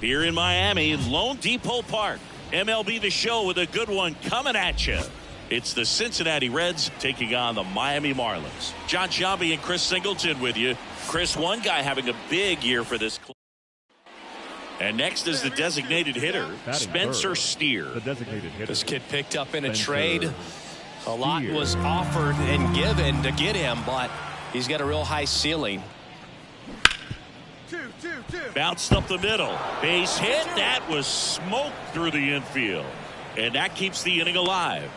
Here in Miami, Lone Depot Park. MLB The Show with a good one coming at you. It's the Cincinnati Reds taking on the Miami Marlins. John Sciambi and Chris Singleton with you. Chris, one guy having a big year for this club. And next is the designated hitter, Spencer Steer. The designated hitter. This kid picked up in a trade. A lot was offered and given to get him, but he's got a real high ceiling. Bounced up the middle. Base hit. That was smoked through the infield. And that keeps the inning alive.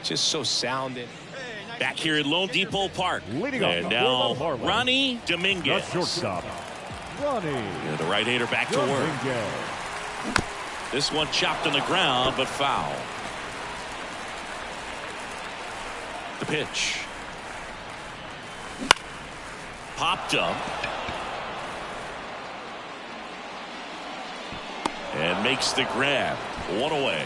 Just so sound. Back here at Lone Depot Park. And now Ronnie Dominguez. Shortstop. Ronnie. Yeah, the right-hander back to work. This one chopped on the ground, but foul. The pitch. Popped up. And makes the grab. One away.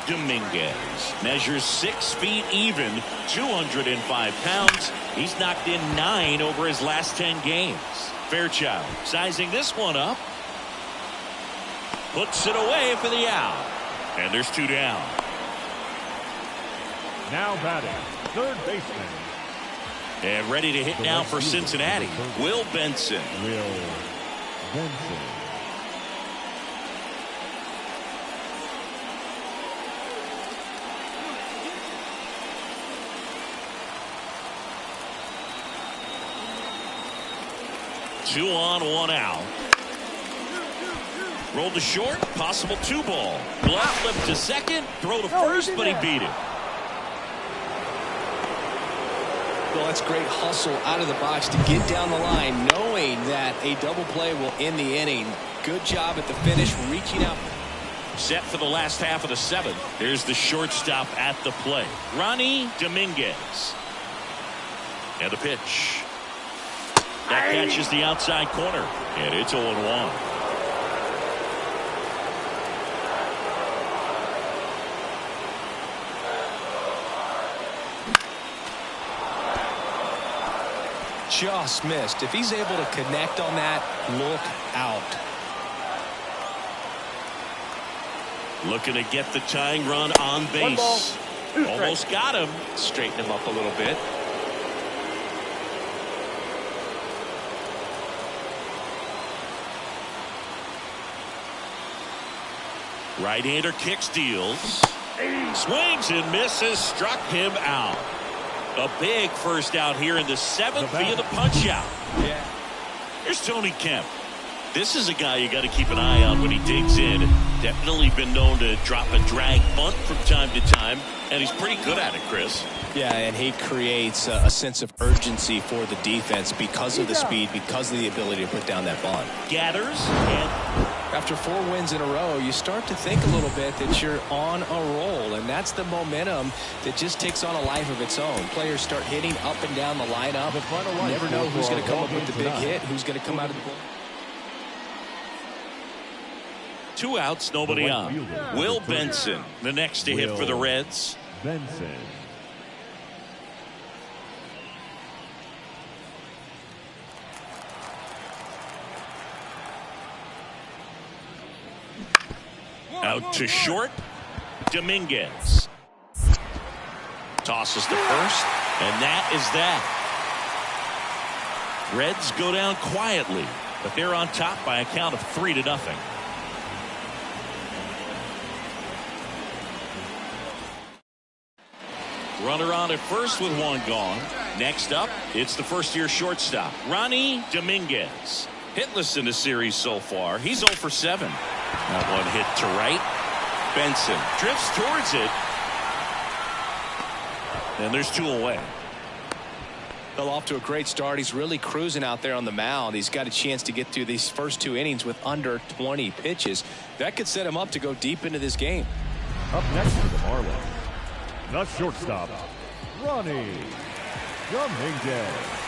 Dominguez measures 6 feet even, 205 pounds. He's knocked in 9 over his last 10 games. Fairchild sizing this one up. Puts it away for the out. And there's 2 down. Now batting, third baseman. And ready to hit now for Cincinnati, Will Benson. Will Benson. Two on, 1 out. Rolled to short, possible 2 ball. Glove flip to second, throw to first, but he beat it. Well, that's great hustle out of the box to get down the line, knowing that a double play will end the inning. Good job at the finish, reaching out. Set for the last half of the 7th. There's the shortstop at the plate, Ronnie Dominguez. And the pitch. That catches the outside corner, and it's 0-1. Just missed. If he's able to connect on that, look out. Looking to get the tying run on base. Almost got him. Straighten him up a little bit. Right-hander kicks, deals. Swings and misses. Struck him out. A big first out here in the 7th via the punch out. Yeah. Here's Tony Kemp. This is a guy you got to keep an eye on when he digs in. Definitely been known to drop a drag bunt from time to time, and he's pretty good at it, Chris. Yeah, and he creates a sense of urgency for the defense because of the speed, because of the ability to put down that bunt. Gathers and after 4 wins in a row, you start to think a little bit that you're on a roll, and that's the momentum that just takes on a life of its own. Players start hitting up and down the lineup. You never know who's going to come up with the big hit, who's going to come out of the bullpen. 2 outs, nobody on. Will Benson, the next to hit for the Reds. Benson. Out to short. Dominguez tosses to first, and that is that. Reds go down quietly, but they're on top by a count of 3-0. Runner on at first with 1 gone. Next up, it's the first-year shortstop, Ronnie Dominguez. Hitless in the series so far. He's 0 for 7. That one hit to right. Benson drifts towards it. And there's 2 away. Well, off to a great start. He's really cruising out there on the mound. He's got a chance to get through these first 2 innings with under 20 pitches. That could set him up to go deep into this game. Up next for the Marlins, the shortstop, Ronnie Dominguez.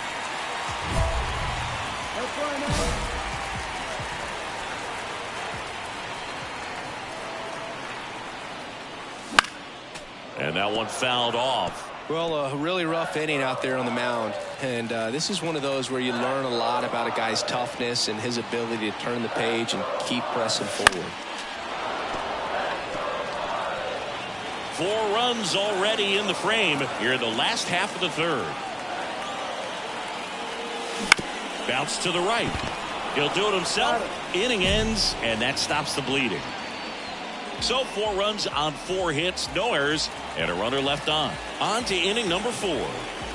And that one fouled off. Well, a really rough inning out there on the mound. And this is one of those where you learn a lot about a guy's toughness and his ability to turn the page and keep pressing forward. 4 runs already in the frame here in the last half of the third. Bounce to the right. He'll do it himself. Inning ends, and that stops the bleeding. So 4 runs on 4 hits, no errors, and a runner left on. On to inning number 4.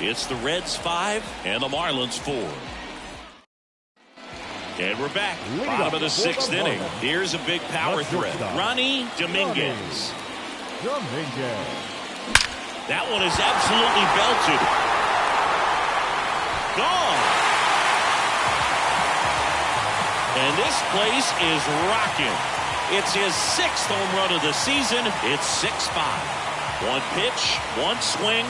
It's the Reds 5 and the Marlins 4. And we're back. Bottom of the 6th inning. Here's a big power threat. Ronnie Dominguez. That one is absolutely belted. Gone. And this place is rocking. It's his 6th home run of the season. It's 6-5. 1 pitch, 1 swing,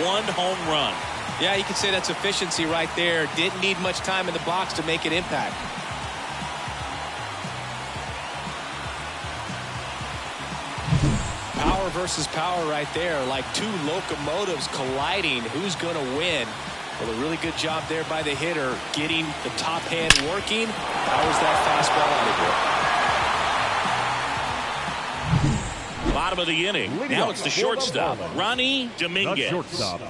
1 home run. Yeah, you can say that's efficiency right there. Didn't need much time in the box to make an impact. Power versus power right there, like 2 locomotives colliding. Who's going to win? Well, a really good job there by the hitter, getting the top hand working. Powers that fastball out of here. Bottom of the inning. Now it's the shortstop, Ronnie Dominguez. The shortstop,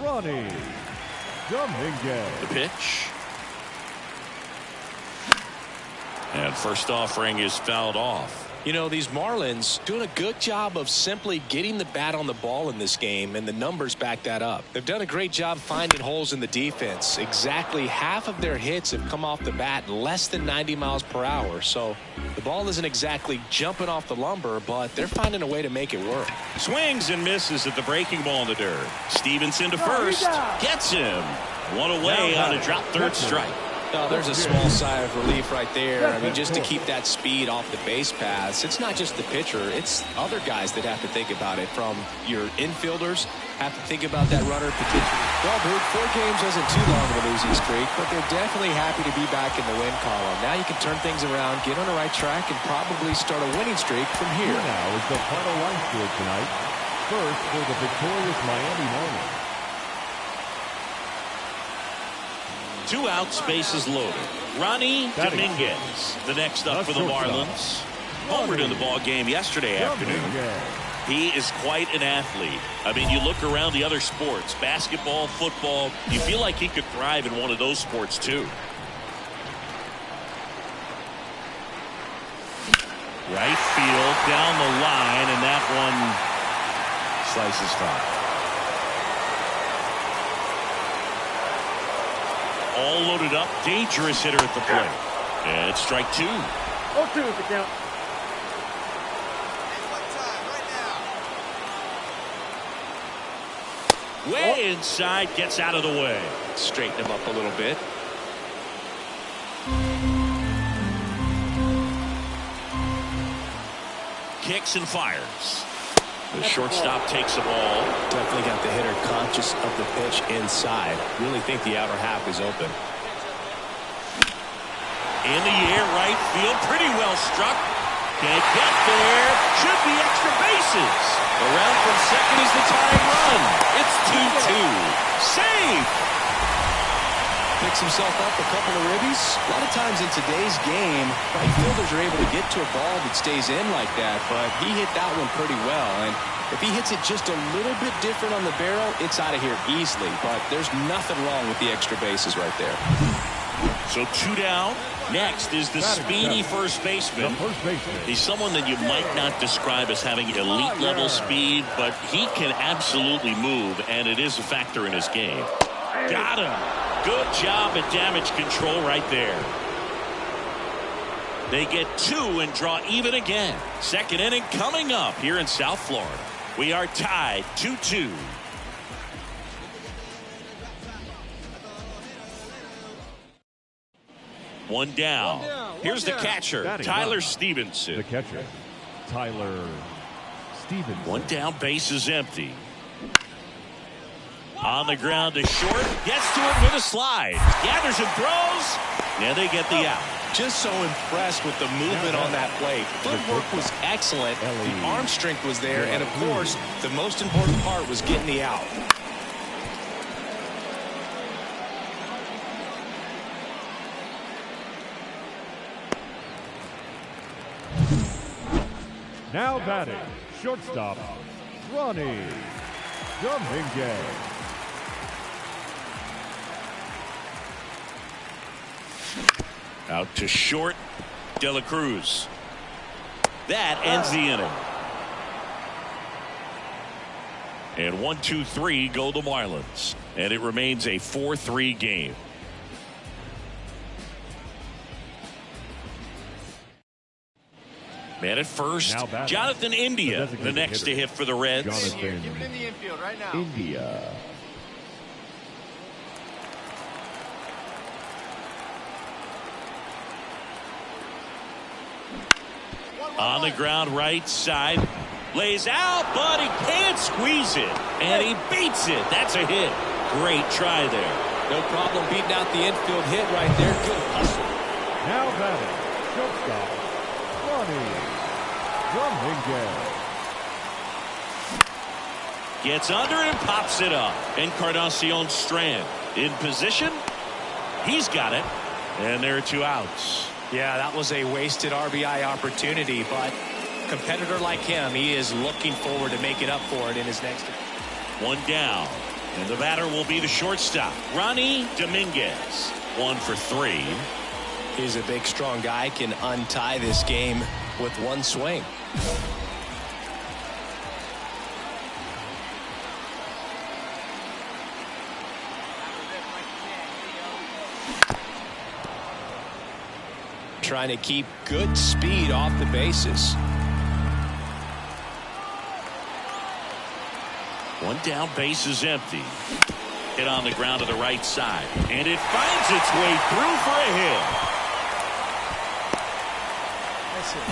Ronnie Dominguez. The pitch. And first offering is fouled off. You know, these Marlins doing a good job of simply getting the bat on the ball in this game, and the numbers back that up. They've done a great job finding holes in the defense. Exactly half of their hits have come off the bat less than 90 miles per hour. So the ball isn't exactly jumping off the lumber, but they're finding a way to make it work. Swings and misses at the breaking ball in the dirt. Stevenson to first. Gets him. 1 away on a drop third strike. Oh, there's a small sigh of relief right there. I mean, just to keep that speed off the base paths. It's not just the pitcher. It's other guys that have to think about it. From your infielders, have to think about that runner potentially. Well, Boog, 4 games wasn't too long of a losing streak, but they're definitely happy to be back in the win column. Now you can turn things around, get on the right track, and probably start a winning streak from here. Now is the final line score tonight. First for the victorious Miami Marlins. 2 outs, bases loaded. Ronnie Dominguez, the next up for the Marlins. Homered in the ball game yesterday afternoon. He is quite an athlete. I mean, you look around the other sports, basketball, football, you feel like he could thrive in one of those sports too. Right field, down the line, and that one slices foul. All loaded up, dangerous hitter at the plate. And it's strike 2. 0-2 is the count. Way inside, gets out of the way. Straighten him up a little bit. Kicks and fires. The shortstop takes the ball. Definitely got the hitter conscious of the pitch inside. Really think the outer half is open. In the air, right field, pretty well struck. Can't get there. Should be extra bases. Around from second is the tying run. It's 2-2. Save. Picks himself up a couple of ribbies. A lot of times in today's game, right fielders are able to get to a ball that stays in like that, but he hit that one pretty well. And if he hits it just a little bit different on the barrel, it's out of here easily. But there's nothing wrong with the extra bases right there. So 2 down. Next is the speedy first baseman. He's someone that you might not describe as having elite level speed, but he can absolutely move, and it is a factor in his game. Got him. Good job at damage control right there. They get 2 and draw even again. Second inning coming up here in South Florida. We are tied 2-2. One down. Here's the catcher, Tyler Stevenson. The catcher, Tyler Stevenson. 1 down, base is empty. On the ground to short, gets to it with a slide. Gathers and throws, and they get the out. Just so impressed with the movement on that play. Footwork was excellent. The arm strength was there. And, of course, the most important part was getting the out. Now batting, shortstop, Ronnie Dominguez. Out to short, De La Cruz. That ends the inning. And 1-2-3 go the Marlins. And it remains a 4-3 game. Man at first, Jonathan India, the next to hit for the Reds. Jonathan Give it in the infield right now. India. On the ground right side. Lays out, but he can't squeeze it. And he beats it. That's a hit. Great try there. No problem beating out the infield hit right there. Good hustle. Now batting, shortstop, Ronnie Dominguez. Gets under it and pops it up. Encarnacion Strand in position. He's got it. And there are 2 outs. Yeah, that was a wasted RBI opportunity, but a competitor like him, he is looking forward to making up for it in his next. 1 down. And the batter will be the shortstop, Ronnie Dominguez. 1 for 3. He's a big, strong guy, can untie this game with 1 swing. Trying to keep good speed off the bases. 1 down, base is empty. Hit on the ground to the right side. And it finds its way through for a hit. That's it.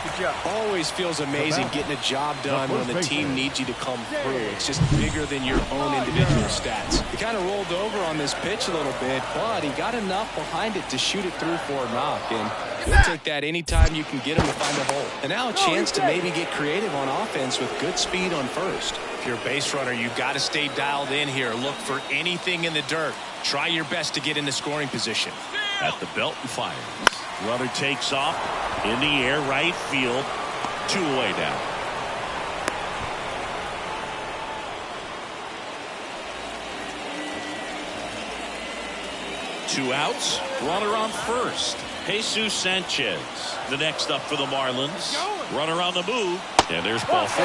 Good job. Always feels amazing getting a job done when the team needs you to come through. It's just bigger than your own individual stats. He kind of rolled over on this pitch a little bit, but he got enough behind it to shoot it through for a knock. And you'll take that anytime you can get him to find a hole. And now a chance to maybe get creative on offense with good speed on first. If you're a base runner, you've got to stay dialed in here. Look for anything in the dirt. Try your best to get into scoring position. At the belt and fires. Runner takes off in the air, right field. 2 away down. Two outs. Runner on first. Jesus Sanchez. The next up for the Marlins. Runner on the move. And there's ball 4.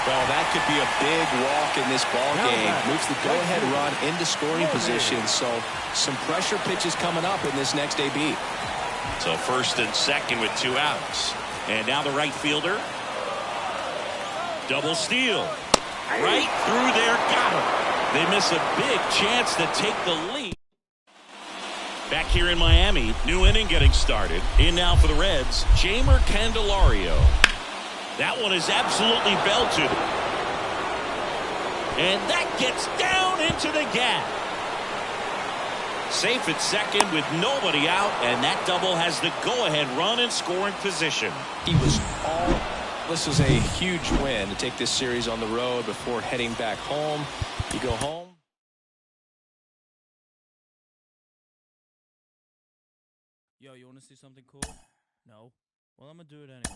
Well, that could be a big walk in this ball game. Moves the go-ahead run into scoring position. So some pressure pitches coming up in this next AB. So first and second with 2 outs. And now the right fielder. Double steal. Right through there. Got him. They miss a big chance to take the lead. Back here in Miami, new inning getting started. In now for the Reds, Jeimer Candelario. That one is absolutely belted. And that gets down into the gap. Safe at second with nobody out, and that double has the go-ahead run in scoring position. This was a huge win to take this series on the road before heading back home. You go home. Yo, you want to see something cool? No? Well, I'm going to do it anyway.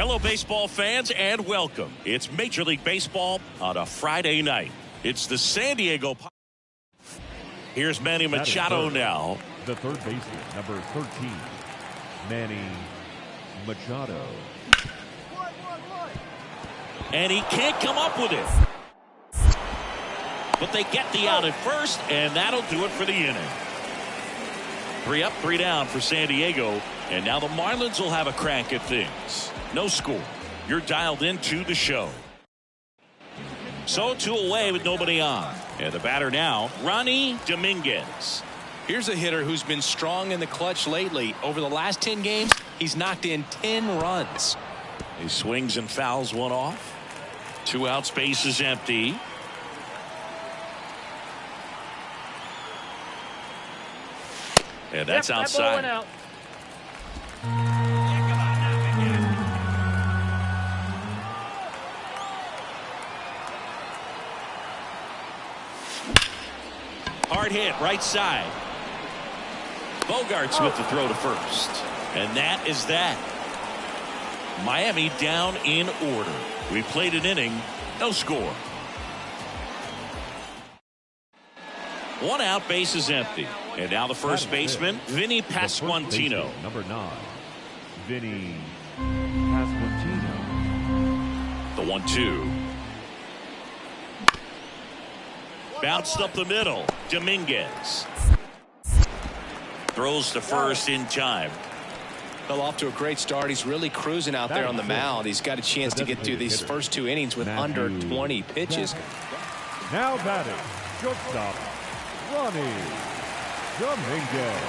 Hello, baseball fans, and welcome. It's Major League Baseball on a Friday night. It's the San Diego Padres. Here's Manny Machado now. The third baseman, number 13, Manny Machado. And he can't come up with it. But they get the out at first, and that'll do it for the inning. 3 up, 3 down for San Diego. And now the Marlins will have a crack at things. No score. You're dialed into the show. So 2 away with nobody on. And the batter now, Ronnie Dominguez. Here's a hitter who's been strong in the clutch lately. Over the last 10 games, he's knocked in 10 runs. He swings and fouls one off. 2 outs, base is empty. And that's outside. Out. Hard hit, right side. Bogarts with the throw to first. And that is that. Miami down in order. We played an inning, no score. 1 out, base is empty. And now the first baseman, Vinny Pasquantino. Number 9, Vinny Pasquantino. The 1-2. Bounced up the middle. Dominguez throws to first in time. Well, off to a great start. He's really cruising out there on the mound. He's got a chance to get through these first 2 innings with under 20 pitches. Now batting, shortstop, Ronnie Dominguez.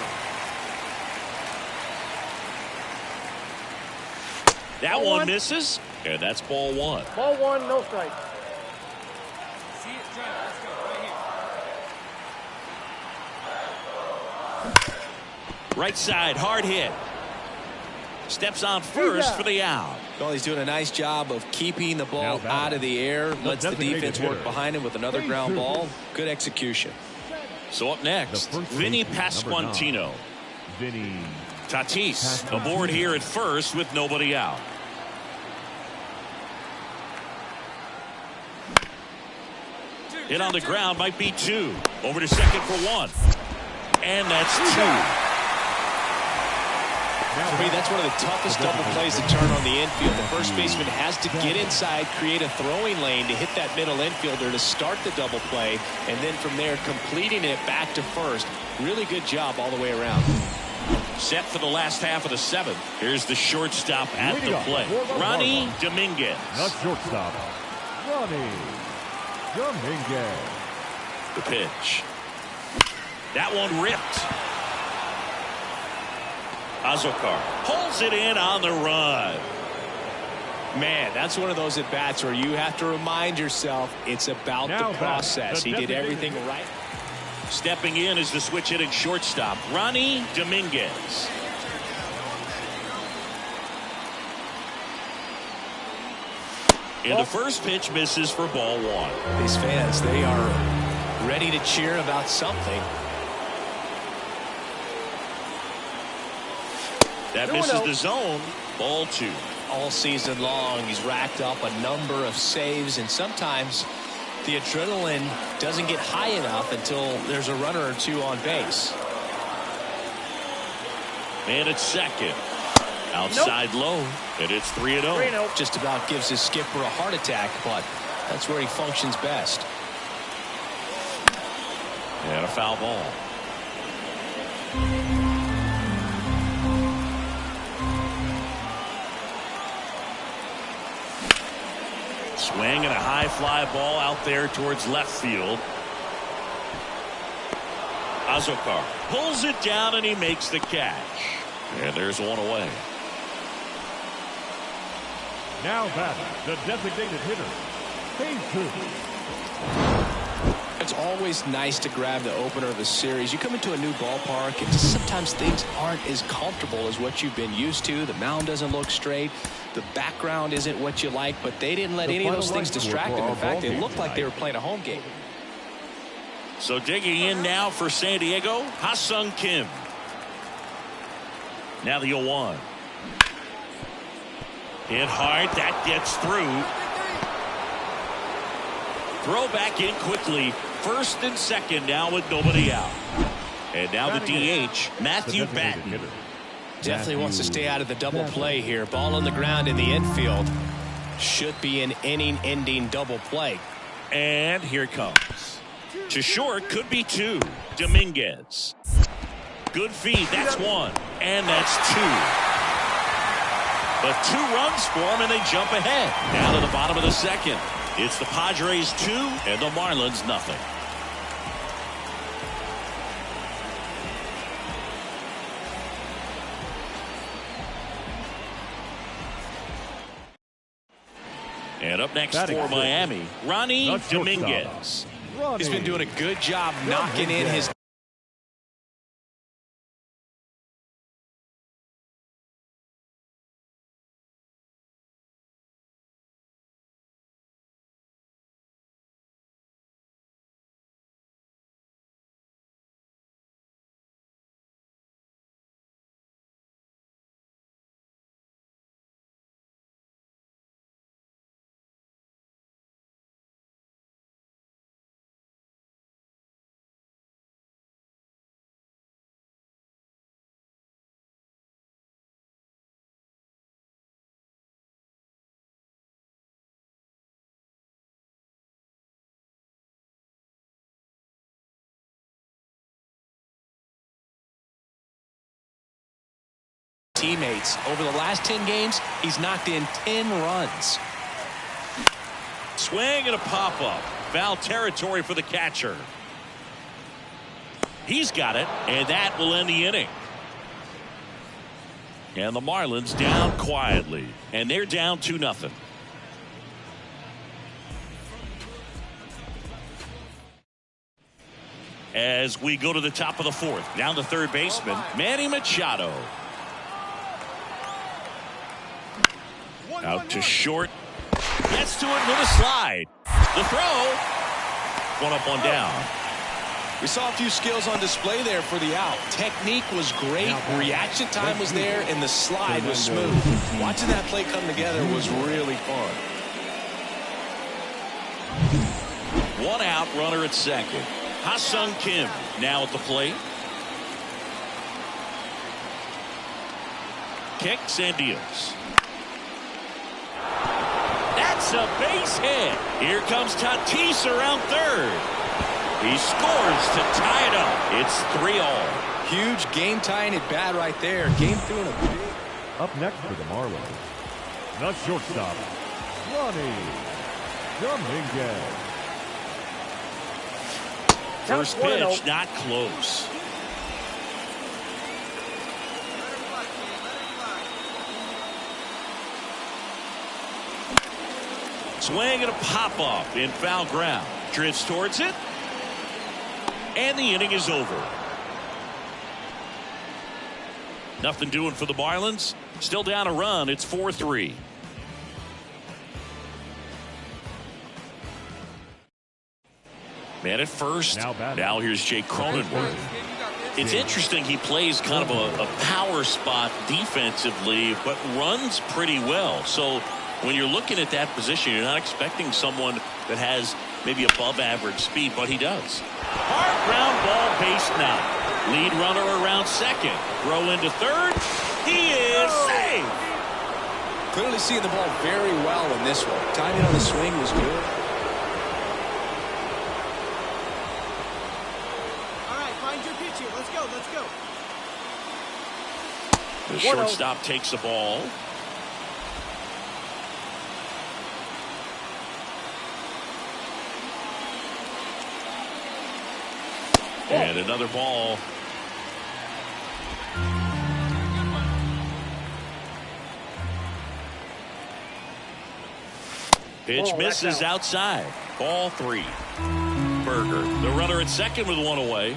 That one misses, and that's ball 1. Ball 1, no strike. Right side, hard hit. Steps on first for the out. Well, he's doing a nice job of keeping the ball out of the air. Lets the defense work behind him with another ground ball. Good execution. So up next, Vinny Pasquantino. Vinny Tatis aboard here at first with nobody out. Hit on the ground, might be 2. Over to second for 1. And that's 2. For me, that's one of the toughest double plays to turn on the infield. The first baseman has to get inside, create a throwing lane to hit that middle infielder to start the double play, and then from there completing it back to first. Really good job all the way around. Set for the last half of the 7th. Here's the shortstop at the plate, Ronnie Dominguez. Not shortstop, Ronnie Dominguez. The pitch. That one ripped. Azokar pulls it in on the run. Man, that's one of those at-bats where you have to remind yourself it's about the process. He did everything right. Stepping in is the switch hitting shortstop, Ronnie Dominguez. And the first pitch misses for ball 1. These fans, they are ready to cheer about something. That misses the zone. Ball 2. All season long, he's racked up a number of saves, and sometimes the adrenaline doesn't get high enough until there's a runner or 2 on base. And it's second. Outside low, and it's 3-0. Just about gives his skipper a heart attack, but that's where he functions best. And a foul ball. Swing and a high fly ball out there towards left field. Azokar pulls it down and he makes the catch. And there's one away. Now batting, the designated hitter, Jesus. It's always nice to grab the opener of a series. You come into a new ballpark and just sometimes things aren't as comfortable as what you've been used to. The mound doesn't look straight. The background isn't what you like, but they didn't let any of those things distract them. In fact, it looked like they were playing a home game. So digging in now for San Diego, Ha-Sung Kim. Now the 0-1. Hit hard. That gets through. Throw back in quickly. First and second now with nobody out. And now the DH, Matthew Batten. Definitely wants to stay out of the double play here. Ball on the ground in the infield. Should be an inning-ending double play. And here it comes. To short, could be two. Dominguez. Good feed. That's one. And that's two. But 2 runs for them, and they jump ahead. Down to the bottom of the second. It's the Padres 2 and the Marlins nothing. And up next for Miami, Ronnie Dominguez. He's been doing a good job knocking in his teammates. Over the last 10 games, he's knocked in 10 runs. Swing and a pop-up. Foul territory for the catcher. He's got it, and that will end the inning. And the Marlins down quietly, and they're down 2-0. As we go to the top of the fourth, down the third baseman, Manny Machado. Out to short. Gets to it with a slide. The throw. One up, one down. We saw a few skills on display there for the out. Technique was great. Reaction time was there, and the slide was smooth. Watching that play come together was really fun. 1 out, runner at second. Ha-Sung Kim now at the plate. Kicks and deals. That's a base hit. Here comes Tatis around third. He scores to tie it up. It's 3-all. Huge game-tying at bat right there. Game through in a big. Up next for the Marlins, the shortstop, Ronnie Dominguez. First pitch, not close. Swing and a pop-up in foul ground. Drifts towards it. And the inning is over. Nothing doing for the Marlins. Still down a run. It's 4-3. Man at first. Now here's Jake Cronenworth. It's interesting. He plays kind of a power spot defensively, but runs pretty well. So when you're looking at that position, you're not expecting someone that has maybe above average speed, but he does. Hard ground ball, base knock. Lead runner around second. Throw into third. He is safe. Clearly seeing the ball very well in this one. Timing on the swing was good. All right, find your pitch here. Let's go. Let's go. The shortstop takes the ball. And another ball. Pitch misses outside. Ball 3. Berger, the runner at second with 1 away.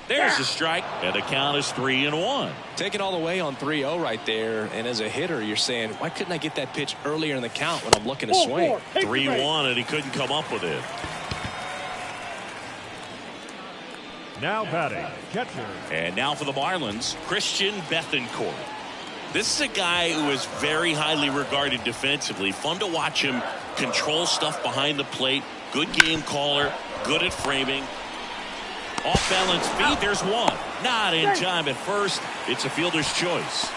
There's the strike, and the count is 3-1. Taking all the way on 3-0 right there, and as a hitter, you're saying, why couldn't I get that pitch earlier in the count when I'm looking to swing? 3-1, and he couldn't come up with it. Now batting, catcher. And now for the Marlins, Christian Bethancourt. This is a guy who is very highly regarded defensively. Fun to watch him control stuff behind the plate. Good game caller, good at framing. Off balance feet, there's one. Not in time at first. It's a fielder's choice.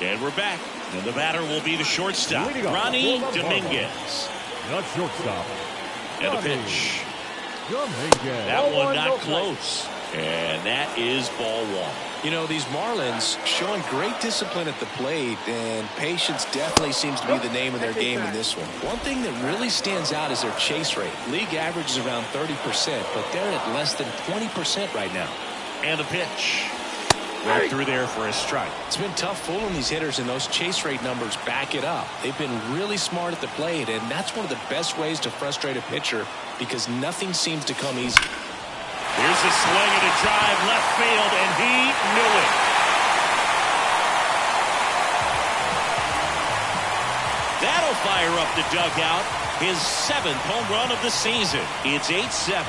And we're back. And the batter will be the shortstop, Ronnie Dominguez. The shortstop. And a pitch. Dominguez. That one not close. And that is ball one. You know, these Marlins showing great discipline at the plate, and patience definitely seems to be the name of their game in this one. One thing that really stands out is their chase rate. League average is around 30%, but they're at less than 20% right now. And a pitch. Right through there for a strike. It's been tough fooling these hitters, and those chase rate numbers back it up. They've been really smart at the plate, and that's one of the best ways to frustrate a pitcher because nothing seems to come easy. Here's a swing and a drive left field, and he knew it. That'll fire up the dugout. His 7th home run of the season. It's 8-7.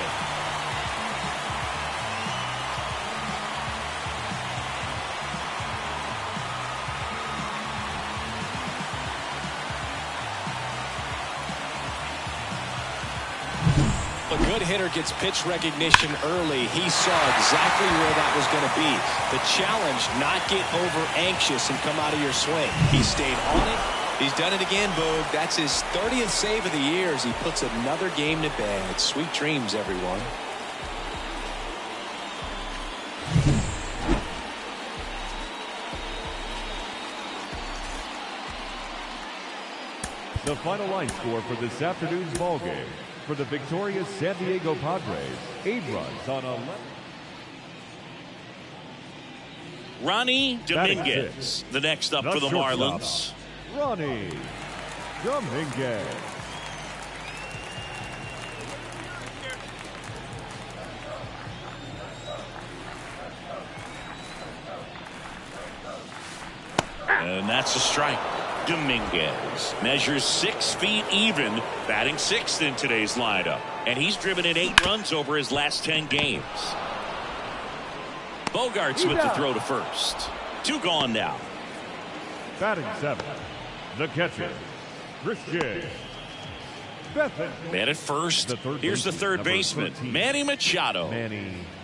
A good hitter gets pitch recognition early. He saw exactly where that was going to be. The challenge, not get over anxious and come out of your swing. He stayed on it. He's done it again, Boog. That's his 30th save of the year as he puts another game to bed. Sweet dreams, everyone. The final line score for this afternoon's ball game. For the victorious San Diego Padres, 8 runs on 11. Ronnie Dominguez, the next up for the Marlins. Ronnie Dominguez. And that's a strike. Dominguez measures 6 feet even, batting 6th in today's lineup. And he's driven in 8 runs over his last 10 games. Bogarts with the throw to first. 2 gone now. Batting 7th, the catcher, Christian Bethancourt. Man at first. Here's the third baseman, Manny Machado.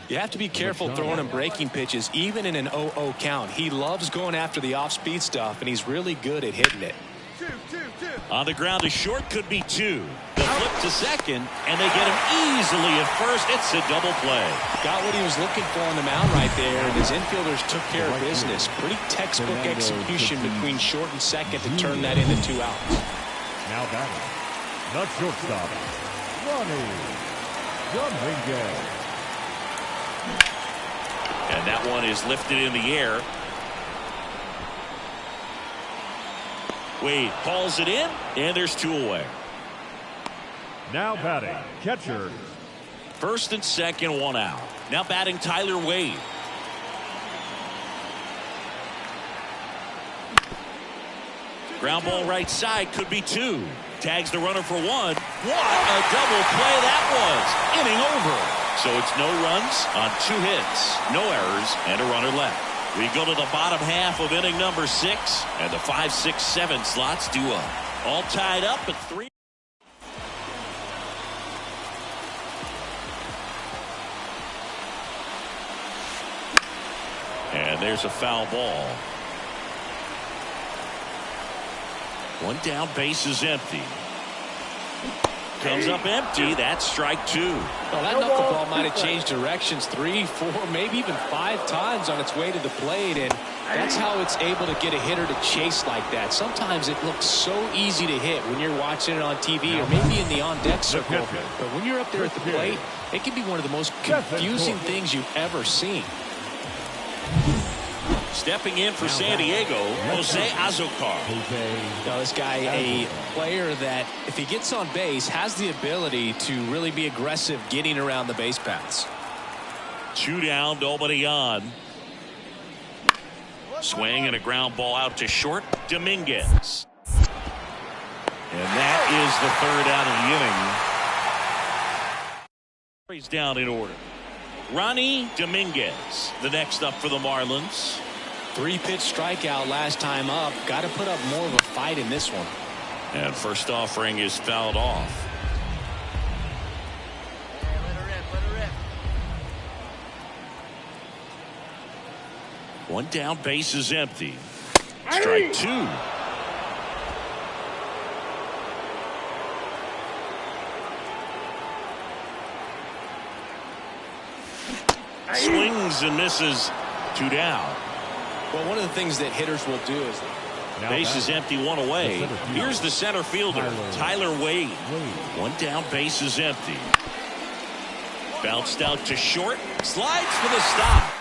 You have to be careful throwing him breaking pitches, even in an 0-0 count. He loves going after the off-speed stuff, and he's really good at hitting it. On the ground, a short could be 2. The flip to second, and they get him easily at first. It's a double play. Got what he was looking for on the mound right there, and his infielders took care of business. Pretty textbook execution between short and second to turn that into 2 outs. Now batting, the shortstop, Ronnie Dominguez. And that one is lifted in the air. Wade calls it in, and there's 2 away. Now batting, catcher. First and second, 1 out. Now batting Tyler Wade. Ground ball right side, could be 2. Tags the runner for 1. What a double play that was. Inning over. So it's no runs on 2 hits, no errors, and a runner left. We go to the bottom half of inning number 6, and the 5, 6, 7 slots due up. All tied up at 3. And there's a foul ball. 1 down, base is empty. Comes up empty. That's strike 2. Well, that knuckleball might have changed directions 3, 4, maybe even 5 times on its way to the plate, and that's how it's able to get a hitter to chase like that. Sometimes it looks so easy to hit when you're watching it on TV or maybe in the on-deck circle, but when you're up there at the plate, it can be one of the most confusing things you've ever seen. Stepping in for San Diego, Jose Azocar. Now, this guy, a player that, if he gets on base, has the ability to really be aggressive getting around the base paths. 2 down, nobody on. Swing and a ground ball out to short. Dominguez. And that is the 3rd out of the inning. He's down in order. Ronnie Dominguez, the next up for the Marlins. 3-pitch strikeout last time up. Got to put up more of a fight in this one. And first offering is fouled off. One down, base is empty. Strike two. Swings and misses. 2 down. Well, one of the things that hitters will do is base is empty, 1 away. Here's the center fielder, Tyler Wade. 1 down, base is empty. Bounced out to short. Slides for the stop.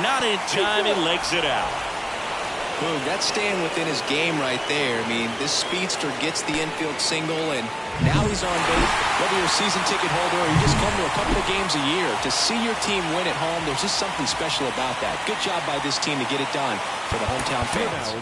Not in time, and legs it out. Boom, that's staying within his game right there. I mean, this speedster gets the infield single, and now he's on base. Whether you're a season ticket holder or you just come to a couple of games a year, to see your team win at home, there's just something special about that. Good job by this team to get it done for the hometown fans.